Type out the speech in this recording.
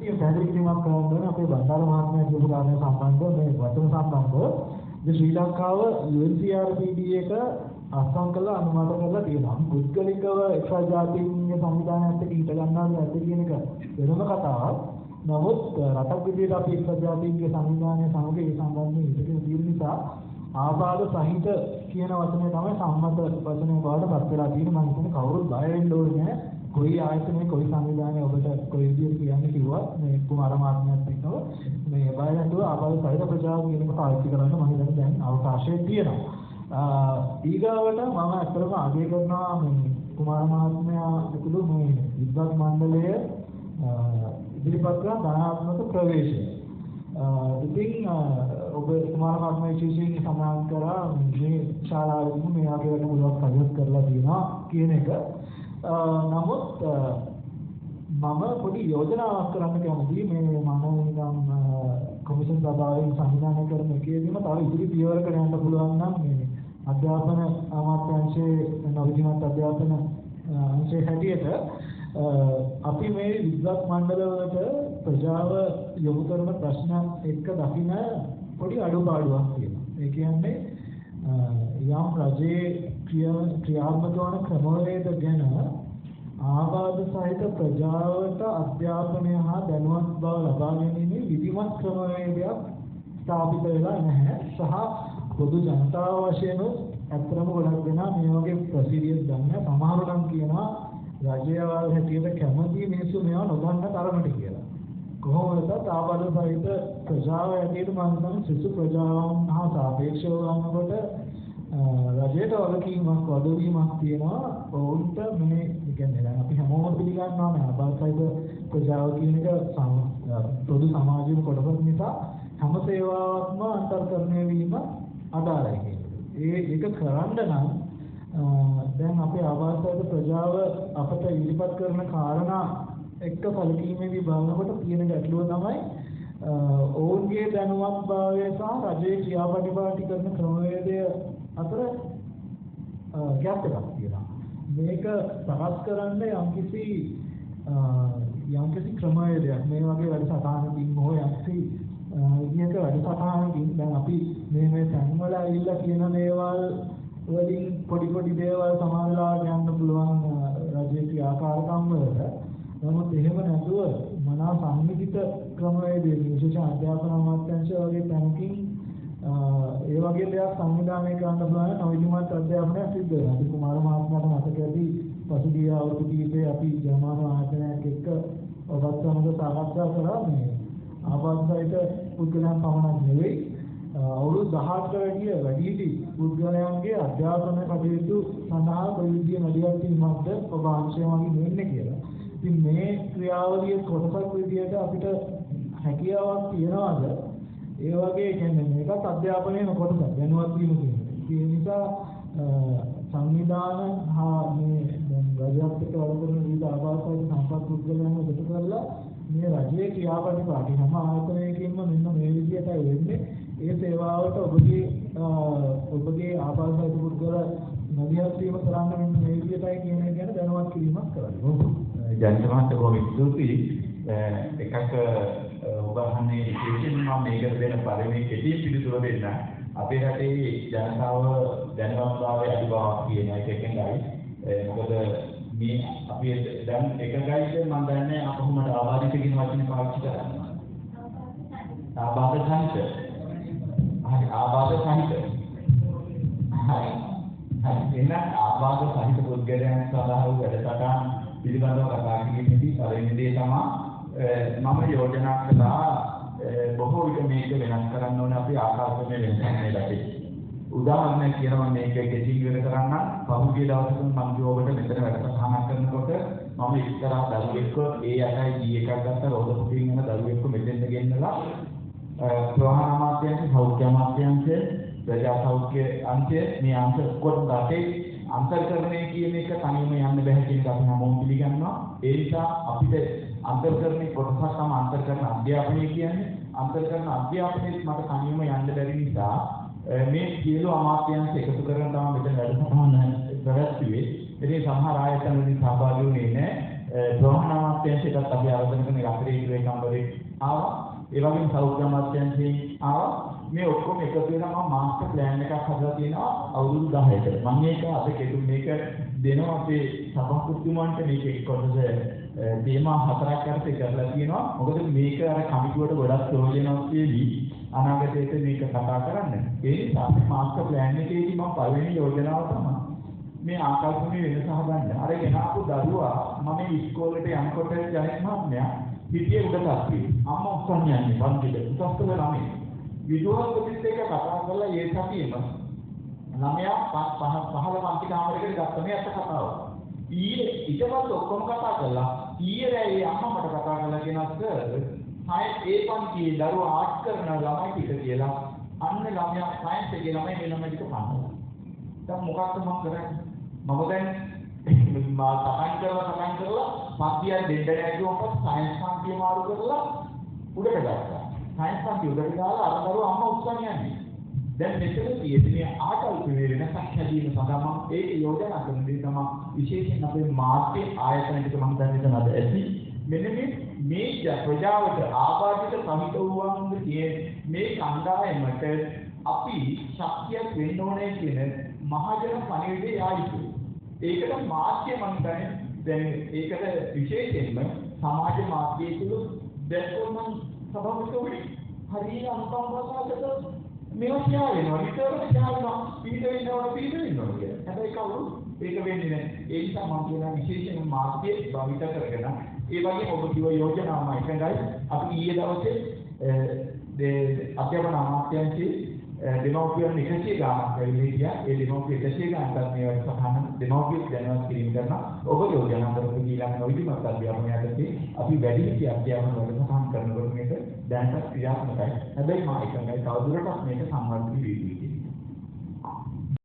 කියන පැහැදිලි කිරීමක් කරන්න ඕනේ අපේ බණ්ඩාර මහත්මයා කියපු කාරණේ සම්බන්ධව මේ වචන සම්බන්ධව ශ්‍රී ලංකාව UNCRPD එක අත්සන් කළා අනුමත කරලා තියෙනවා. පුද්ගලිකව එක්සත් ජාතීන්ගේ සංවිධානයත් එක්ක ඊට ගන්නවා නැද්ද කියන එක වෙනම කතාවක්. නමුත් රටක් විදිහට අපි එක්සත් ජාතීන්ගේ සංවිධානය සමග ඒ සම්බන්ධයෙන් ඉදිරියට තියෙන නිසා ආබාධ සහිත කියන වචනේ තමයි සම්මත වචනේ බවට පත් වෙලා තියෙන්නේ. මම හිතන්නේ කවුරුත් බය වෙන්න ඕනේ නැහැ. කොයි ආයතනයේ කොයි සංවිධානයේ ඔබට කොයි විදිහට කියන්නේ කිව්වා මේ කුමාර මහත්මයාත් එක්කව මේ බය නැතුව ආබාධ සහිත ප්‍රජාව කියන එක පාවිච්චි කරන්න මම හිතන්නේ දැන් අවකාශය තියෙනවා. ඊගාවට මම අත්‍තරම අගය කරනවා මේ කුමාර මහත්මයා ඇතුළු මේ විද්වත් මණ්ඩලය ඉදිරිපත් කරන ධනාත්මක ප්‍රවේශය. ඉතින් ඔබ කුමාර මහත්මයා විශේෂයෙන් සඳහන් කරා මේ ශාලාවෙදී මේ වගේ වැඩ මුලක් හදවත් කරලා තියෙනවා කියන එක. නමුත් මම පොඩි යෝජනාවක් කරන්න කැමතියි මේ මානව හිමිකම් කොමිෂන් සභාවෙන් සංවිධානය කරන එකේදීම තව ඉදිරි පියවරකට යන්න පුළුවන් නම් මේ අධ්‍යාපන අමාත්‍යාංශයේ නවීනවත් අධ්‍යාපන අංශයේ හැටියට අපි මේ විද්වත් මණ්ඩලවලට ප්‍රජාව යොමු කරන ප්‍රශ්න එක්ක දකින පොඩි අඩුපාඩුවක් තියෙනවා. ඒ කියන්නේ යම් රජයේ ක්‍රියාත්මක වන ක්‍රමවේද ගැන ආබාධ සහිත ප්‍රජාවට අධ්‍යාපනය හා දැනුවත් බව ලබා ගැනීමේ විධිමත් ක්‍රමවේදයක් ස්ථාපිත වෙලා නැහැ. සහ පොදු ජනතාව වශයෙන් අත්‍තරම ගොඩක් දෙනා මේ වගේ ප්‍රසිද්ධියක් ගන්න සමහරු නම් කියනවා රජයවල් හැටියට කැමති මිනිස්සු මේවා නොදන්න තරමට කියලා. කොහොමද ආබාධ සහිත ප්‍රජාව හැටියට මම හිතන්නේ සිසු ප්‍රජාවන් හා සාපේක්ෂව ගන්නකොට රජයට වගකීමක් වගවීමක් තියෙනවා. ඔවුන්ට මේ කියන්නේ දැන් අපි හැමෝම පිළිගන්නවා නේ ආබාධ සහිත ප්‍රජාව කියන එක පොදු සමාජයේ කොටසක් නිසා හැම සේවාවක්ම අන්තර්කරණය වීම අදාළයි කියන්නේ. ඒක කරන්න නම් දැන් අපේ ආබාධ සහිත ප්‍රජාව අපට ඉදිරිපත් කරන කාරණා එක්ක සැලකීමේදී බලනකොට තියෙන ගැටලුව තමයි ඔවුන්ගේ දැනුවත්භාවය සහ රජයේ ක්‍රියාපටිපාටි කරන ක්‍රමවේදය අතර ගැප් එකක් තියෙනවා. මේක සකස් කරන්න යම්කිසි ක්‍රමවේදයක් මේ වගේ වැඩසටහනකින් හෝ යම්කිසි විදිහක වැඩසටහනකින් දැන් අපි මේ තැන්වල ඇවිල්ලා කියන දේවල් වලින් පොඩි දේවල් සමානලා ගන්න පුළුවන් රජයේ ක්‍රියාකාරකම් වලට. නමුත් එහෙම නැතුව මනා සංවිධිත ක්‍රමවේදයේ විශේෂ අධ්‍යාපන අමාත්‍යාංශය වගේ තැනකින් ඒ වගේ දෙයක් සංවිධානය කරන්න පුළුවන් නවීනමත් අධ්‍යාපනයක් සිද්ධ වෙනවා. අපි කුමාර මහත්මයාට මතක ඇති පසුගිය අවුරුදු කිහිපේ අපි ජනමාන ආයතනයක් එක්ක ඔබත් සමග සාකච්ඡා කරා මේ ආබාධිත පුද්ගලයන් පමණක් නෙවෙයි අවුරුදු 18කට වැඩිහිටි පුද්ගලයන්ගේ අධ්‍යාපන කටයුතු සඳහා කොයි විදිහේ මැදිහත් වීමක්ද ඔබ අංශයෙන් වගේ වෙන්නේ කියලා. ඉතින් මේ ක්‍රියාවලියේ කොටසක් විදිහට අපිට හැකියාවක් තියනවාද? ඒ වගේ කියන්නේ මේකත් අධ්‍යාපනයේම කොටසක් දැනුවත් වීම කියන්නේ. ඒ නිසා සංවිධාන හා මේ රජයත් එක්ක වැඩ කරන විවිධ ආබාධිත සම්පත් පුද්ගලයන්ව එකතු කරලා මේ රජයේ ක්‍රියාපටිපාටි හැම ආයතනයකින්ම මෙන්න මේ විදිහටයි වෙන්නේ. ඒ සේවාවට ඔබගේ ආබාධිත පුද්ගල මැදිහත් වීම කරන්න මෙන්න මේ විදිහටයි කියන එක ගැන දැනුවත් කිරීමක් කරන්න. ජනිත මහත්තයා කොහොමද ස්තුතියි. එකක් ඔබ අහන්නේ විශේෂයෙන්ම මම මේකට දෙන පළවෙනි කෙටි පිළිතුර දෙන්න. අපේ රටේ ජනතාව දැනුවත්භාවය අඩු බවක් කියන එක එකඟයි. මොකද මේ අපි දැන් එකඟයි මම දන්නේ කොහොමද ආබාධිත කියන වචනේ පාවිච්චි කරන්නේ. ආබාධ සහිත. හරි ආබාධ සහිත. හරි. එහෙනම් ආබාධ සහිත පුද්ගලයන් සඳහා වූ වැඩසටහන් පිළිබඳව කතා කිරීමේදී පළවෙනි දේ තමයි මම යෝජනා කළා බොහෝ විට මේක වෙනස් කරන්න ඕනේ අපි ආකාශයේ වෙනස්කම් ලැබෙයි. උදාහරණයක් කියනවා මේක කෙටියෙන් ඉවර කරන්න පහුගිය දවසක මම ජෝබට මෙතන වැඩසටහනක් කරනකොට මම ඉස්සරහ දරුවෙක්ව A8යි D එකක් ගත්ත රෝදපුටින් යන දරුවෙක්ව මෙතෙන්ට ගෙන්නලා ප්‍රවාහන අමාත්‍යාංශ සෞඛ්‍ය අමාත්‍යාංශ ප්‍රජා සෞඛ්‍ය අංශය මේ අංශ කොට රටේ අන්තර්කරණය කියන එක තනියම යන්න බැහැ කියන එක අපි හැමෝම පිළිගන්නවා. ඒ නිසා අපිට අන්තර්කරණයේ කොටසක් තමයි අන්තර්කරණ අධ්‍යාපනය කියන්නේ. අන්තර්කරණ අධ්‍යාපනයේ මට තනියම යන්න බැරි නිසා මේ සියලු අමාත්‍යාංශ එකතු කරගෙන තමයි මෙතන වැඩසටහන පැවැත්වුවේ. ඉතින් සමහර ආයතන වලින් සහභාගී වුණේ නැහැ. ප්‍රවාහන අමාත්‍යාංශයටත් අපි ආරාධනා කරන අපේ ඒකාම්බරේ ආවා. ඒ වගේම සෞඛ්‍ය අමාත්‍යාංශයෙන් ආවා. මේ ඔක්කොම එකතු වෙලා මම මාස්ටර් ප්ලෑන් එකක් හදලා තියෙනවා අවුරුදු 10කට. මම මේක අද කෙටු මේක දෙනවා අපේ සභාපතිතුමන්ට මේක කොටස තේමා 4ක් අරගෙන කරලා තියෙනවා. මොකද මේක අර කමිටුවට ගොඩක් ප්‍රයෝජනවත් වෙවි. අනාගතයේට මේක කතා කරන්න. ඒ නිසා මාස්ටර් ප්ලෑන් එකේදී මම පළවෙනි යෝජනාව තමයි මේ ආකල්පනේ වෙනස හදන්න. අර ගෙනාපු දරුවා මම ඉස්කෝලේට යනකොට ජනිත මහත්මයා හිටියේ උඩ තත්ත්වේ. අම්මා උස්සන් යන්නේ පන්තිට. උස්සස්තල ළමයි. විදුහල්පතිත් එක්ක කතා කරලා ඒ සතියේම ළමයා පහළ පන්ති කාමරයකට ගත්තා. මේ අත කතාව. ඊයේ ඊටපස්සේ ඔක්කොම කතා කළා. ඊයේ රැයි අම්මා මට කතා කරලා කියනවා සර් ඒ පන්තියේ දරුවා ආර්ට් කරන ළමයි ටික කියලා අන්න ළමයා සයන්ස් එකේ ළමයි මේ ළමයි ටික පන්නනවා. දැන් මොකක්ද මම කරන්නේ? මම දැන් මා සමන් කරලා පන්තිය දෙන්න නැතුවම සයන්ස් පන්තිය මාරු කරලා උඩට ගත්තා. සයන්ස් පන්තිය උඩට දාලා අර දරුවා අම්මා උස්සන් යන්නේ. දැන් මෙතන තියෙන්නේ ආකල්ප වෙනසක් හැදීම සඳහා මම ඒක යෝජනා කරන දේ තමයි විශේෂයෙන් අපේ මාධ්‍ය ආයතන ටික මම දැන් මෙතන අද ඇති. මෙන්න මේ ප්‍රජාවට ආබාධිත සමිත වූවන් කියන මේ කණ්ඩායමට අපි ශක්තියක් වෙන්න ඕනේ කියන මහජන පණිවිඩය ආයිතු. ඒකට මාධ්‍ය මම දැන් ඒකට විශේෂයෙන්ම සමාජ මාධ්‍යයේ තුල දැක්වන සභාවකවලි හරියට අනුකම්පාවකට මේවා කියනවා විතරක් කියනවා පීඩ වෙනවා කියලා. හැබැයි කවුරු ඒක වෙන්නේ නැහැ. ඒ නිසා මම කියන විශේෂයෙන්ම මාධ්‍ය භාවිත කරගෙන ඒ වගේ ඔබ කිව්ව යෝජනාවම එකඟයි. අපි ඊයේ දවසේ අධ්‍යාපන අමාත්‍යාංශයේ දෙමව්පියන් 100 ගානක් ඇවිල්ලා හිටියා. ඒ දෙමව්පිය 100 ගානක් මේ වගේ සහන දෙමව්පිය දැනුවත් කිරීම කරන ඔබ යෝජනා කරපු ඊළඟ නොවිදිමත් අධ්‍යාපනයකදී අපි වැඩිහිටි අධ්‍යාපන වැඩසටහන් කරනකොට මේක දැනට ක්‍රියාත්මකයි. හැබැයි මා එකඟයි තවදුරටත් මේක සංවර්ධනය වී